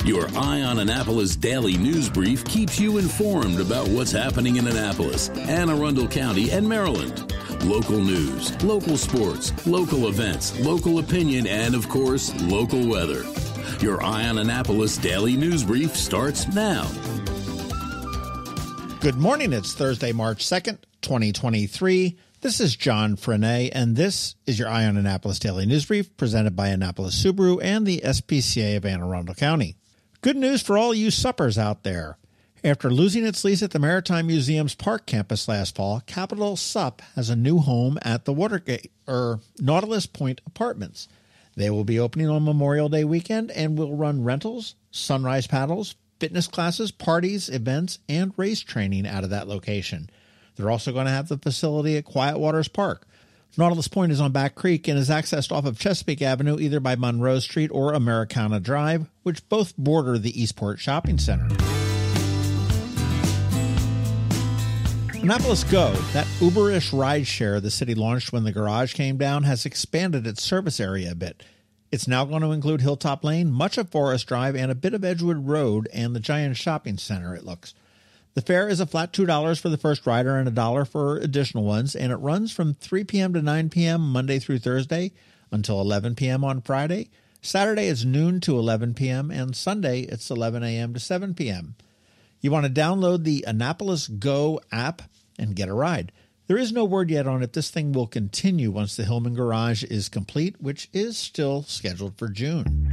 Your Eye on Annapolis daily news brief keeps you informed about what's happening in Annapolis, Anne Arundel County, and Maryland. Local news, local sports, local events, local opinion, and, of course, local weather. Your Eye on Annapolis daily news brief starts now. Good morning. It's Thursday, March 2nd, 2023. This is John Frenaye, and this is your Eye on Annapolis daily news brief presented by Annapolis Subaru and the SPCA of Anne Arundel County. Good news for all you suppers out there. After losing its lease at the Maritime Museum's Park campus last fall, Capital Sup has a new home at the Nautilus Point Apartments. They will be opening on Memorial Day weekend and will run rentals, sunrise paddles, fitness classes, parties, events, and race training out of that location. They're also going to have the facility at Quiet Waters Park. Nautilus Point is on Back Creek and is accessed off of Chesapeake Avenue either by Monroe Street or Americana Drive, which both border the Eastport Shopping Center. Annapolis GO, that Uber-ish rideshare the city launched when the garage came down, has expanded its service area a bit. It's now going to include Hilltop Lane, much of Forest Drive, and a bit of Edgewood Road and the Giant Shopping Center, it looks. The fare is a flat $2 for the first rider and $1 for additional ones, and it runs from 3 p.m. to 9 p.m. Monday through Thursday until 11 p.m. on Friday. Saturday it's noon to 11 p.m., and Sunday it's 11 a.m. to 7 p.m. You want to download the Annapolis GO app and get a ride. There is no word yet on if this thing will continue once the Hillman Garage is complete, which is still scheduled for June.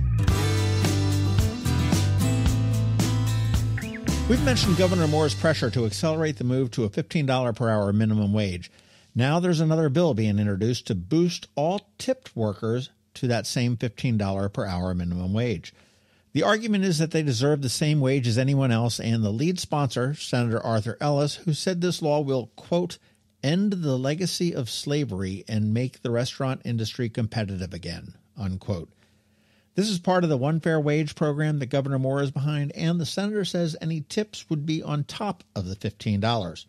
We've mentioned Governor Moore's pressure to accelerate the move to a $15 per hour minimum wage. Now there's another bill being introduced to boost all tipped workers to that same $15 per hour minimum wage. The argument is that they deserve the same wage as anyone else, and the lead sponsor, Senator Arthur Ellis, who said this law will, quote, end the legacy of slavery and make the restaurant industry competitive again, unquote. This is part of the One Fair Wage program that Governor Moore is behind, and the senator says any tips would be on top of the $15.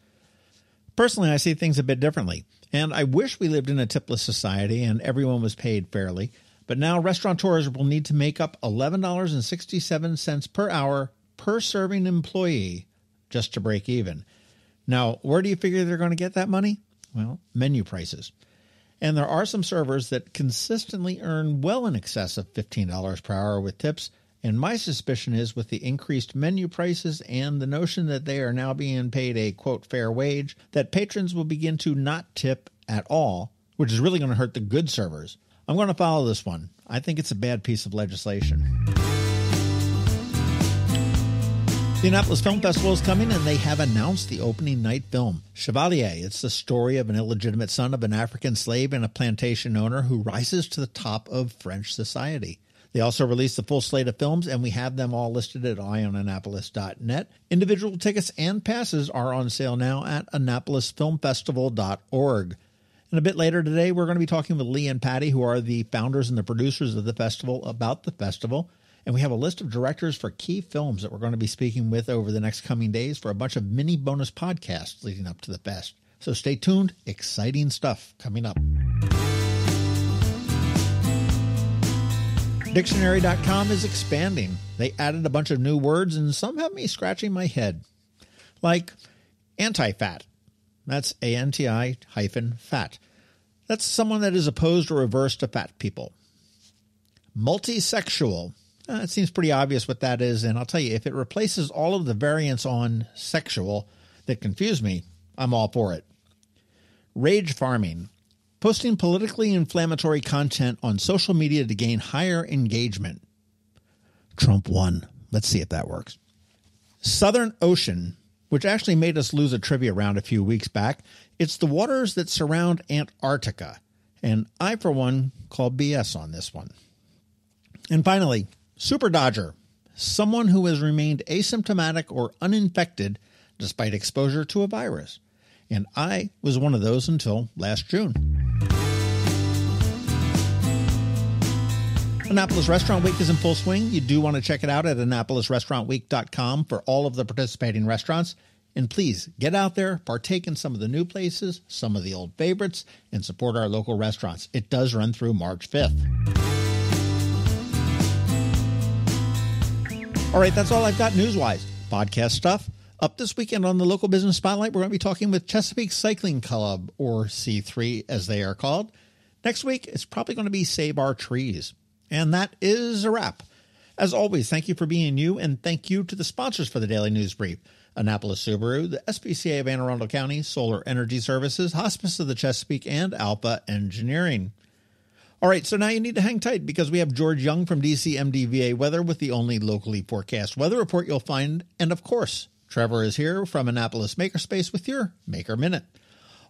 Personally, I see things a bit differently, and I wish we lived in a tipless society and everyone was paid fairly, but now restaurateurs will need to make up $11.67 per hour per serving employee just to break even. Now, where do you figure they're going to get that money? Well, menu prices. And there are some servers that consistently earn well in excess of $15 per hour with tips, and my suspicion is with the increased menu prices and the notion that they are now being paid a, quote, fair wage, that patrons will begin to not tip at all, which is really going to hurt the good servers. I'm going to follow this one. I think it's a bad piece of legislation. The Annapolis Film Festival is coming, and they have announced the opening night film, Chevalier. It's the story of an illegitimate son of an African slave and a plantation owner who rises to the top of French society. They also released the full slate of films, and we have them all listed at eyeonannapolis.net. Individual tickets and passes are on sale now at annapolisfilmfestival.org. And a bit later today, we're going to be talking with Lee and Patty, who are the founders and the producers of the festival, about the festival. And we have a list of directors for key films that we're going to be speaking with over the next coming days for a bunch of mini bonus podcasts leading up to the fest. So stay tuned. Exciting stuff coming up. Dictionary.com is expanding. They added a bunch of new words, and some have me scratching my head. Like anti-fat. That's ANTI-fat. That's someone that is opposed or averse to fat people. Multisexual. It seems pretty obvious what that is, and I'll tell you, if it replaces all of the variants on sexual that confuse me, I'm all for it. Rage farming. Posting politically inflammatory content on social media to gain higher engagement. Trump won. Let's see if that works. Southern Ocean, which actually made us lose a trivia round a few weeks back. It's the waters that surround Antarctica, and I, for one, call BS on this one. And finally, Super Dodger, someone who has remained asymptomatic or uninfected despite exposure to a virus. And I was one of those until last June. Annapolis Restaurant Week is in full swing. You do want to check it out at AnnapolisRestaurantWeek.com for all of the participating restaurants. And please get out there, partake in some of the new places, some of the old favorites, and support our local restaurants. It does run through March 5th. All right, that's all I've got news-wise. Podcast stuff. Up this weekend on the Local Business Spotlight, we're going to be talking with Chesapeake Cycling Club, or C3 as they are called. Next week, it's probably going to be Save Our Trees. And that is a wrap. As always, thank you for being you, and thank you to the sponsors for the Daily News Brief. Annapolis Subaru, the SPCA of Anne Arundel County, Solar Energy Services, Hospice of the Chesapeake, and Alpha Engineering. All right, so now you need to hang tight because we have George Young from DCMDVA Weather with the only locally forecast weather report you'll find. And of course, Trevor is here from Annapolis Makerspace with your Maker Minute.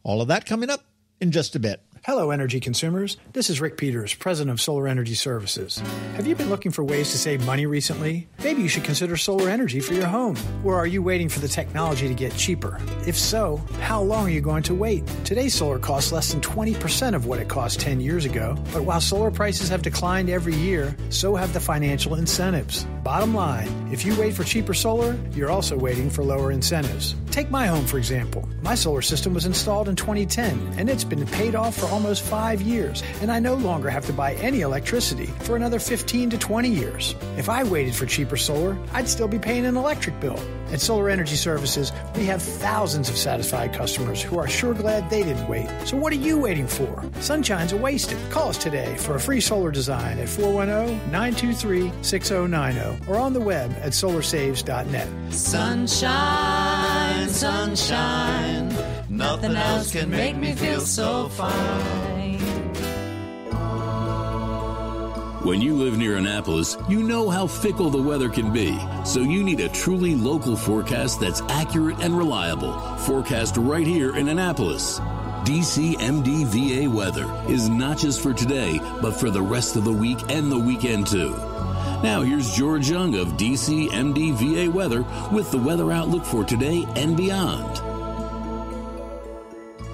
All of that coming up in just a bit. Hello, energy consumers. This is Rick Peters, president of Solar Energy Services. Have you been looking for ways to save money recently? Maybe you should consider solar energy for your home. Or are you waiting for the technology to get cheaper? If so, how long are you going to wait? Today's solar costs less than 20% of what it cost 10 years ago. But while solar prices have declined every year, so have the financial incentives. Bottom line, if you wait for cheaper solar, you're also waiting for lower incentives. Take my home, for example. My solar system was installed in 2010, and it's been paid off for almost 5 years, and I no longer have to buy any electricity for another 15 to 20 years. If I waited for cheaper solar, I'd still be paying an electric bill. At Solar Energy Services, we have thousands of satisfied customers who are sure glad they didn't wait. So what are you waiting for? Sunshine's a wasted. Call us today for a free solar design at 410-923-6090 or on the web at solarsaves.net. Sunshine, sunshine, nothing else can make me feel so fine. When you live near Annapolis, you know how fickle the weather can be. So you need a truly local forecast that's accurate and reliable. Forecast right here in Annapolis. DCMDVA Weather is not just for today, but for the rest of the week and the weekend too. Now here's George Young of DCMDVA Weather with the weather outlook for today and beyond.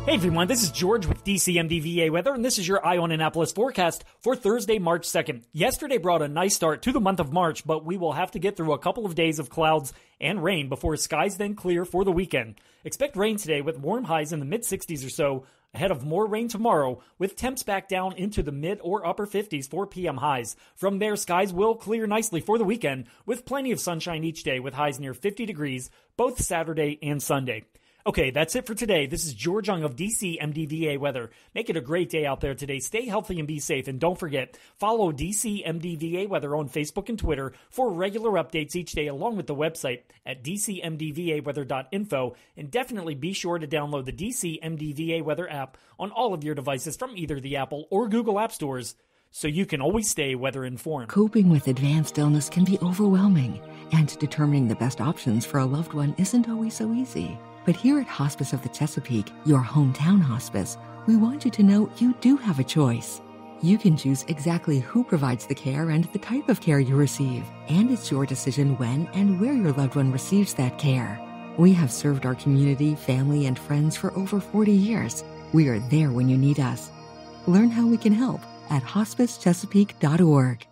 Hey everyone, this is George with DCMDVA Weather, and this is your Eye on Annapolis forecast for Thursday, March 2nd. Yesterday brought a nice start to the month of March, but we will have to get through a couple of days of clouds and rain before skies then clear for the weekend. Expect rain today with warm highs in the mid-60s or so, ahead of more rain tomorrow, with temps back down into the mid or upper 50s for PM highs. From there, skies will clear nicely for the weekend, with plenty of sunshine each day with highs near 50 degrees, both Saturday and Sunday. Okay, that's it for today. This is George Young of DCMDVA Weather. Make it a great day out there today. Stay healthy and be safe. And don't forget, follow DCMDVA Weather on Facebook and Twitter for regular updates each day, along with the website at dcmdvaweather.info. And definitely be sure to download the DCMDVA Weather app on all of your devices from either the Apple or Google App Stores, so you can always stay weather informed. Coping with advanced illness can be overwhelming, and determining the best options for a loved one isn't always so easy. But here at Hospice of the Chesapeake, your hometown hospice, we want you to know you do have a choice. You can choose exactly who provides the care and the type of care you receive, and it's your decision when and where your loved one receives that care. We have served our community, family, and friends for over 40 years. We are there when you need us. Learn how we can help at hospicechesapeake.org.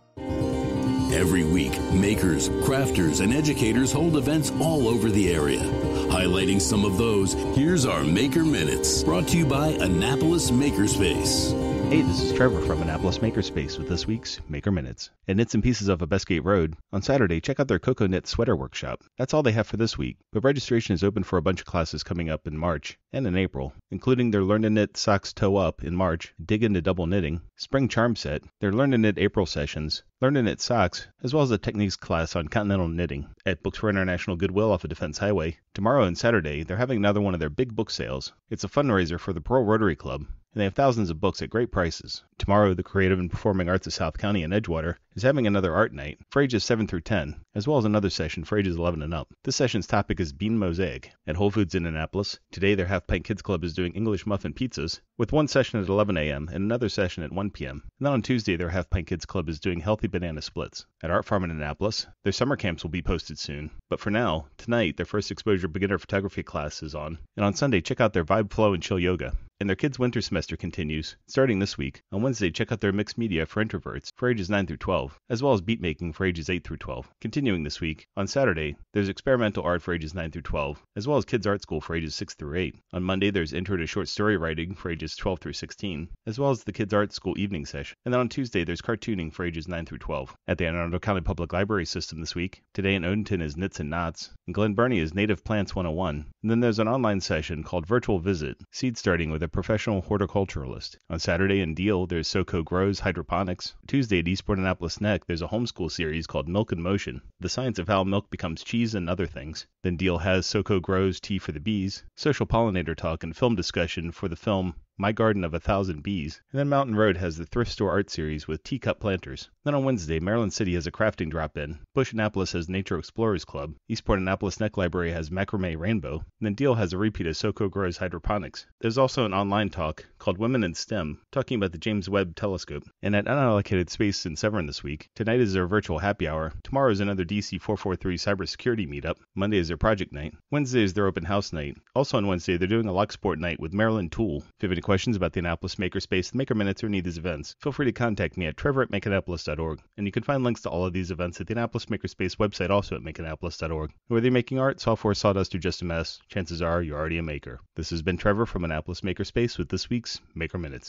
Every week, makers, crafters, and educators hold events all over the area. Highlighting some of those, here's our Maker Minutes, brought to you by Annapolis Makerspace. Hey, this is Trevor from Annapolis Makerspace with this week's Maker Minutes. At Knits and Pieces off of Bestgate Road, on Saturday, check out their Cocoa Knit Sweater Workshop. That's all they have for this week, but registration is open for a bunch of classes coming up in March and in April, including their Learn to Knit Socks Toe Up in March, Dig into Double Knitting, Spring Charm Set, their Learn to Knit April sessions, Learn to Knit Socks, as well as a Techniques class on continental knitting at Books for International Goodwill off of Defense Highway. Tomorrow and Saturday, they're having another one of their big book sales. It's a fundraiser for the Pearl Rotary Club, and they have thousands of books at great prices. Tomorrow, the Creative and Performing Arts of South County in Edgewater is having another art night for ages 7 through 10, as well as another session for ages 11 and up. This session's topic is Bean Mosaic. At Whole Foods in Annapolis, today their Half Pint Kids Club is doing English muffin pizzas, with one session at 11 a.m. and another session at 1 p.m. And then on Tuesday, their Half Pint Kids Club is doing healthy banana splits. At Art Farm in Annapolis, their summer camps will be posted soon. But for now, tonight, their First Exposure Beginner Photography class is on. And on Sunday, check out their Vibe Flow and Chill Yoga. And their kids' winter semester continues, starting this week. On Wednesday, check out their mixed media for introverts for ages 9 through 12, as well as beat making for ages 8 through 12. Continuing this week, on Saturday, there's experimental art for ages 9 through 12, as well as kids art school for ages 6 through 8. On Monday, there's intro to short story writing for ages 12 through 16, as well as the kids art school evening session. And then on Tuesday, there's cartooning for ages 9 through 12. At the Anne Arundel County Public Library system this week, today in Odenton is Knits and Knots, and Glen Burnie is Native Plants 101. And then there's an online session called Virtual Visit, seed starting with a professional horticulturalist. On Saturday in Deal, there's SoCo Grows Hydroponics. Tuesday at Eastport Annapolis Neck, there's a homeschool series called Milk in Motion, the science of how milk becomes cheese and other things. Then Deal has SoCo Grows Tea for the Bees, social pollinator talk, and film discussion for the film My Garden of 1,000 Bees. And then Mountain Road has the Thrift Store Art Series with teacup planters. Then on Wednesday, Maryland City has a crafting drop-in. Bush Annapolis has Nature Explorers Club. Eastport Annapolis Neck Library has Macrame Rainbow. And then Deal has a repeat of SoCo Grows Hydroponics. There's also an online talk called Women in STEM, talking about the James Webb Telescope. And at Unallocated Space in Severn this week, tonight is their virtual happy hour. Tomorrow is another DC 443 cybersecurity meetup. Monday is their project night. Wednesday is their open house night. Also on Wednesday, they're doing a Locksport night with Maryland Tool. If you have any questions about the Annapolis Makerspace, the Maker Minutes, or any of these events, feel free to contact me at trevor@makeannapolis.org. And you can find links to all of these events at the Annapolis Makerspace website, also at makeannapolis.org. Whether you're making art, software, sawdust, or just a mess, chances are you're already a maker. This has been Trevor from Annapolis Makerspace with this week's Maker Minutes.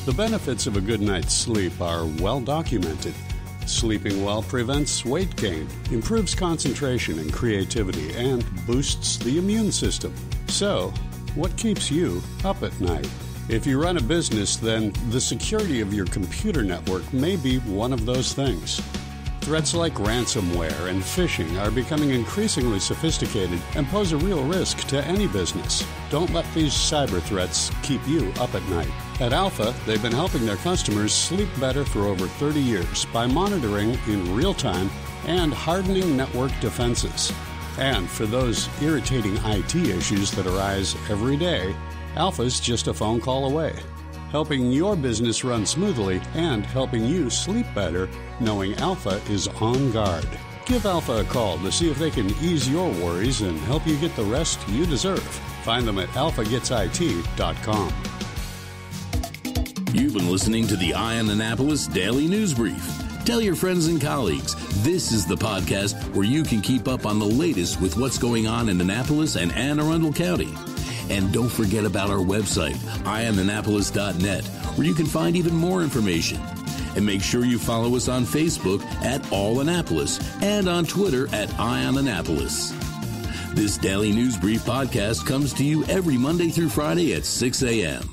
The benefits of a good night's sleep are well documented. Sleeping well prevents weight gain, improves concentration and creativity, and boosts the immune system. So, what keeps you up at night? If you run a business, then the security of your computer network may be one of those things. Threats like ransomware and phishing are becoming increasingly sophisticated and pose a real risk to any business. Don't let these cyber threats keep you up at night. At Alpha, they've been helping their customers sleep better for over 30 years by monitoring in real time and hardening network defenses. And for those irritating IT issues that arise every day, Alpha's just a phone call away, helping your business run smoothly and helping you sleep better, knowing Alpha is on guard. Give Alpha a call to see if they can ease your worries and help you get the rest you deserve. Find them at alphagetsit.com. You've been listening to the Eye on Annapolis Daily News Brief. Tell your friends and colleagues, this is the podcast where you can keep up on the latest with what's going on in Annapolis and Anne Arundel County. And don't forget about our website, eyeonannapolis.net, where you can find even more information. And make sure you follow us on Facebook at All Annapolis and on Twitter at EyeOnAnnapolis. This Daily News Brief podcast comes to you every Monday through Friday at 6 a.m.